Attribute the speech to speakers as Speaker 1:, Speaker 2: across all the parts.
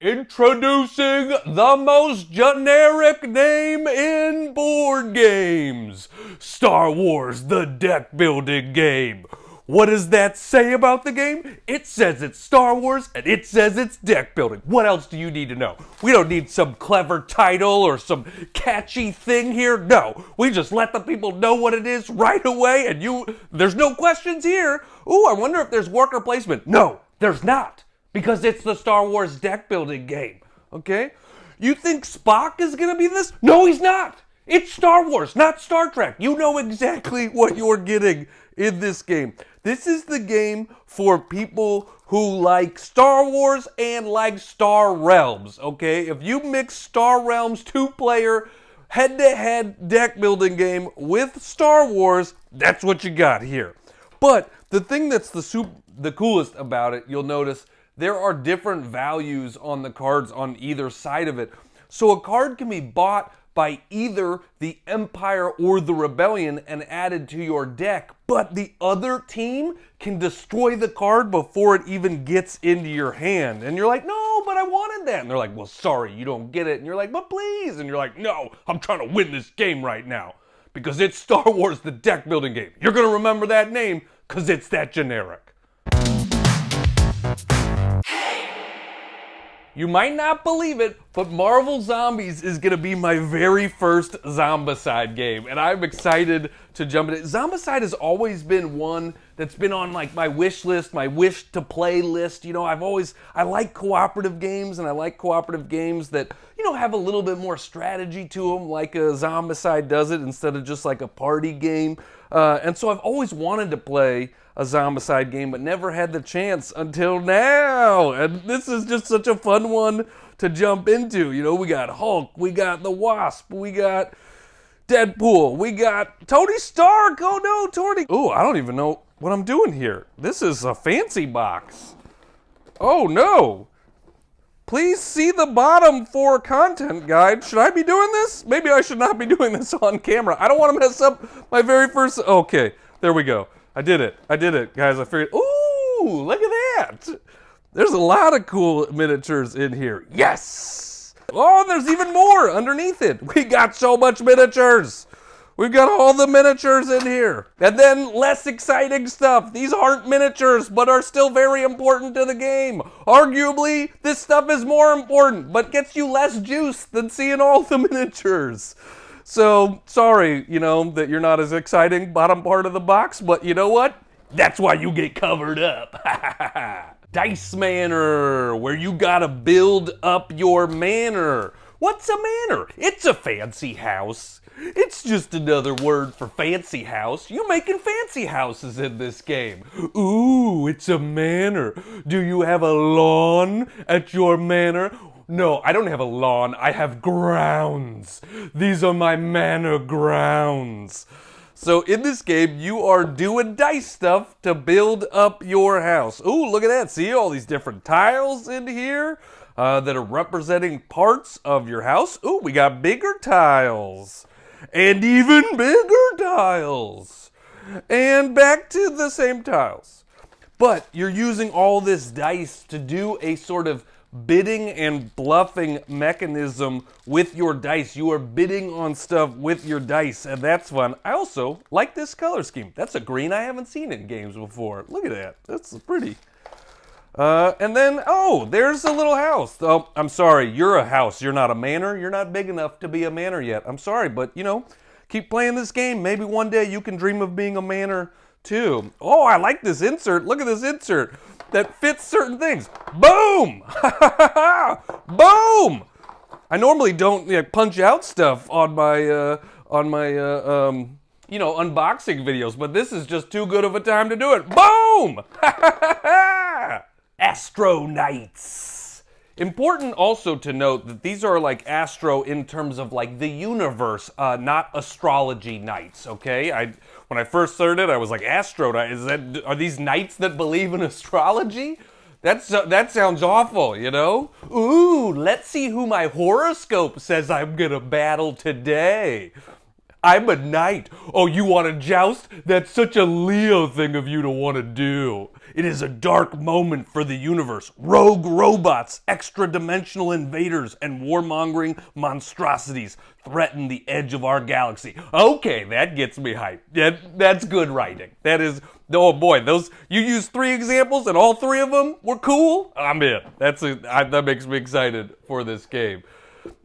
Speaker 1: Introducing the most generic name in board games. Star Wars, the deck building game. What does that say about the game? It says it's Star Wars and it says it's deck building. What else do you need to know? We don't need some clever title or some catchy thing here. No, we just let the people know what it is right away and there's no questions here. Ooh, I wonder if there's worker placement. No, there's not. Because it's the Star Wars deck building game, okay? You think Spock is gonna be this? No, he's not. It's Star Wars, not Star Trek. You know exactly what you're getting in this game. This is the game for people who like Star Wars and like Star Realms, okay? If you mix Star Realms 2-player head-to-head deck building game with Star Wars, that's what you got here. But the thing that's the coolest about it, you'll notice, there are different values on the cards on either side of it. So a card can be bought by either the Empire or the Rebellion and added to your deck, but the other team can destroy the card before it even gets into your hand. And you're like, no, but I wanted that. And they're like, well, sorry, you don't get it. And you're like, but please. And you're like, no, I'm trying to win this game right now because it's Star Wars, the deck building game. You're going to remember that name because it's that generic. You might not believe it, but Marvel Zombies is going to be my very first Zombicide game, and I'm excited to jump in it. Zombicide has always been one that's been on like my wish list, my wish to play list. You know, I like cooperative games, and I like cooperative games that, you know, have a little bit more strategy to them, like a Zombicide does it, instead of just like a party game. And so I've always wanted to play a Zombicide game, but never had the chance until now. And this is just such a fun one to jump into. You know, we got Hulk, we got the Wasp, we got Deadpool, we got Tony Stark. Oh no, Tony. Oh, I don't even know what I'm doing here. This is a fancy box. Oh no. Please see the bottom for content guide. Should I be doing this? Maybe I should not be doing this on camera. I don't want to mess up my very first. Okay, there we go. I did it, guys. I figured, ooh, look at that. There's a lot of cool miniatures in here. Yes! Oh, and there's even more underneath it. We got so much miniatures. We've got all the miniatures in here. And then less exciting stuff. These aren't miniatures, but are still very important to the game. Arguably, this stuff is more important, but gets you less juice than seeing all the miniatures. So, sorry, you know, that you're not as exciting bottom part of the box, but you know what? That's why you get covered up. Dice Manor, where you gotta build up your manor. What's a manor? It's a fancy house. It's just another word for fancy house. You're making fancy houses in this game. Ooh, it's a manor. Do you have a lawn at your manor? No, I don't have a lawn, I have grounds. These are my manor grounds. So in this game, you are doing dice stuff to build up your house. Ooh, look at that. See all these different tiles in here that are representing parts of your house. Ooh, we got bigger tiles. And even bigger tiles. And back to the same tiles. But you're using all this dice to do a sort of bidding and bluffing mechanism with your dice. You are bidding on stuff with your dice, and that's fun. I also like this color scheme. That's a green I haven't seen in games before. Look at that. That's pretty. And then, oh, there's a little house. Oh, I'm sorry, you're a house. You're not a manor. You're not big enough to be a manor yet. I'm sorry, but, you know, keep playing this game. Maybe one day you can dream of being a manor too. Oh, I like this insert. Look at this insert that fits certain things. Boom! Boom! I normally don't punch out stuff on my you know, unboxing videos, but this is just too good of a time to do it. Boom! Astro Knights. Important also to note that these are like Astro in terms of like the universe, not astrology knights, okay? When I first heard it, I was like, Astro Knights, are these knights that believe in astrology? That sounds awful, you know? Ooh, let's see who my horoscope says I'm gonna battle today. I'm a knight. Oh, you want to joust? That's such a Leo thing of you to want to do. It is a dark moment for the universe. Rogue robots, extra-dimensional invaders, and warmongering monstrosities threaten the edge of our galaxy. Okay, that gets me hyped. That's good writing. That is, oh boy, you used 3 examples and all 3 of them were cool? I'm in. That makes me excited for this game.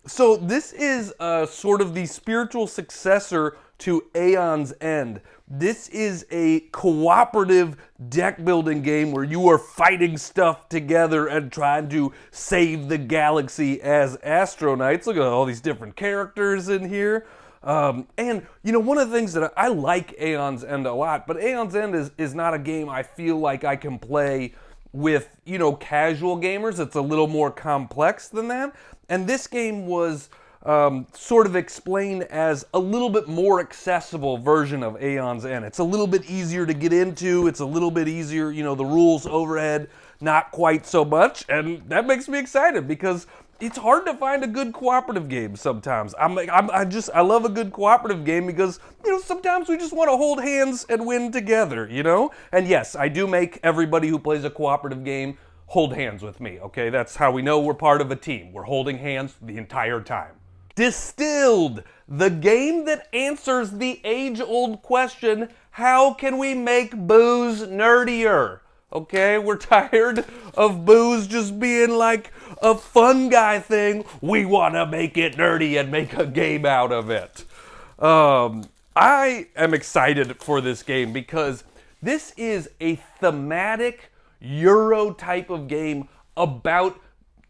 Speaker 1: So this is sort of the spiritual successor to Aeon's End. This is a cooperative deck building game where you are fighting stuff together and trying to save the galaxy as Astro Knights. Look at all these different characters in here. And, you know, one of the things that I like Aeon's End a lot, but Aeon's End is not a game I feel like I can play with, you know, casual gamers. It's a little more complex than that. And this game was sort of explained as a little bit more accessible version of Aeon's End. It's a little bit easier to get into. It's a little bit easier, you know, the rules overhead, not quite so much. And that makes me excited because it's hard to find a good cooperative game sometimes. I love a good cooperative game because, you know, sometimes we just want to hold hands and win together, you know? And yes, I do make everybody who plays a cooperative game hold hands with me, okay? That's how we know we're part of a team. We're holding hands the entire time. Distilled, the game that answers the age-old question, how can we make booze nerdier? Okay, we're tired of booze just being like a fun guy thing. We want to make it nerdy and make a game out of it. I am excited for this game because this is a thematic Euro type of game about,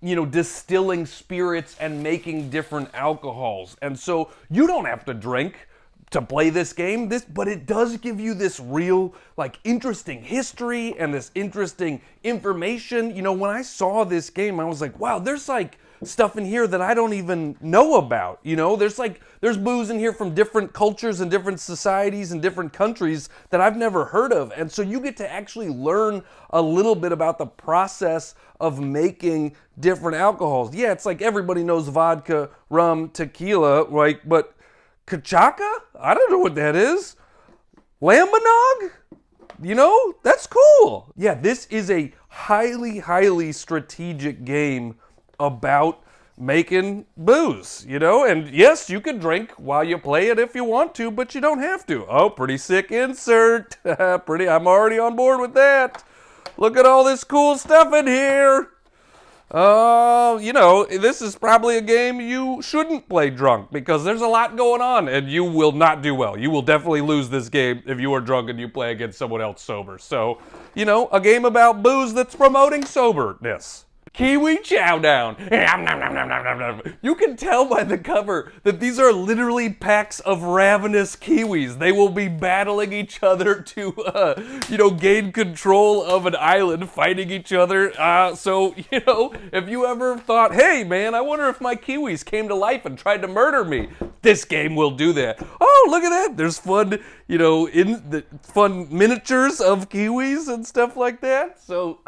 Speaker 1: you know, distilling spirits and making different alcohols. And so you don't have to drink to play this game, but it does give you this real, like, interesting history and this interesting information. You know, when I saw this game, I was like, wow, there's like stuff in here that I don't even know about. You know, there's booze in here from different cultures and different societies and different countries that I've never heard of. And so you get to actually learn a little bit about the process of making different alcohols. Yeah, it's like everybody knows vodka, rum, tequila, right? But Kachaka? I don't know what that is. Lambanog? You know, that's cool. Yeah, this is a highly, highly strategic game about making booze, you know? And yes, you can drink while you play it if you want to, but you don't have to. Oh, pretty sick insert. I'm already on board with that. Look at all this cool stuff in here. You know, this is probably a game you shouldn't play drunk because there's a lot going on and you will not do well. You will definitely lose this game if you are drunk and you play against someone else sober. So, you know, a game about booze that's promoting soberness. Kiwi Chow Down. You can tell by the cover that these are literally packs of ravenous kiwis. They will be battling each other to, you know, gain control of an island, fighting each other. So, you know, if you ever thought, hey, man, I wonder if my kiwis came to life and tried to murder me, this game will do that. Oh, look at that. There's fun, you know, fun miniatures of kiwis and stuff like that. So,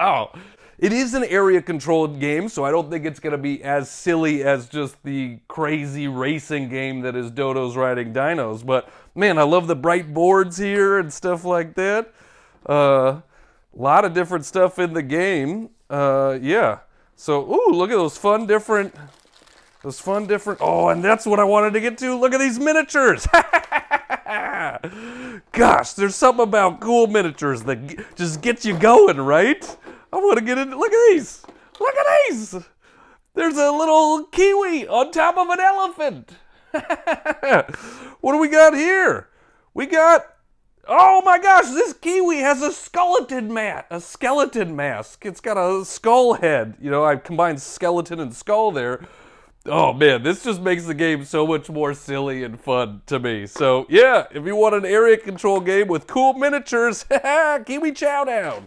Speaker 1: it is an area-controlled game, so I don't think it's going to be as silly as just the crazy racing game that is Dodos Riding Dinos. But, man, I love the bright boards here and stuff like that. A lot of different stuff in the game. Yeah. So, ooh, look at those fun different... Oh, and that's what I wanted to get to. Look at these miniatures. Gosh, there's something about cool miniatures that just gets you going, right? I want to get into, look at these. Look at these. There's a little kiwi on top of an elephant. What do we got here? We got, oh my gosh, this kiwi has a skeleton mask. It's got a skull head. You know, I combined skeleton and skull there. Oh man, this just makes the game so much more silly and fun to me. So yeah, if you want an area control game with cool miniatures, Kiwi Chow Down.